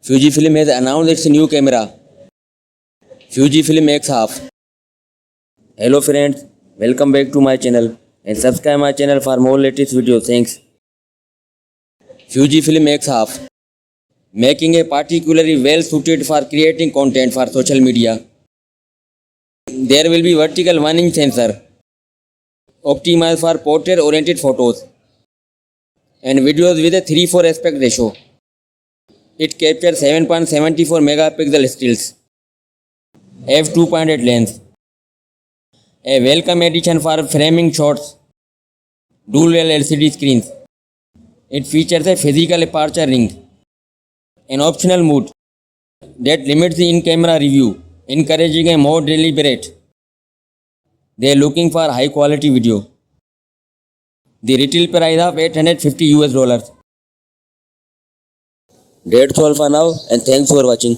Fujifilm has announced its new camera, Fujifilm X-Half. Hello friends, welcome back to my channel and subscribe my channel for more latest videos. Thanks. Fujifilm X-Half, making a particularly well suited for creating content for social media. There will be vertical 1-inch sensor, optimized for portrait-oriented photos and videos with a 3:4 aspect ratio. It captures 7.74 megapixel stills, f2.8 lens, a welcome addition for framing shots, dual LCD screens. It features a physical aperture ring, an optional mode that limits the in-camera review, encouraging a more deliberate. They are looking for high quality video. The retail price of $850 US. That's all for now and thanks for watching.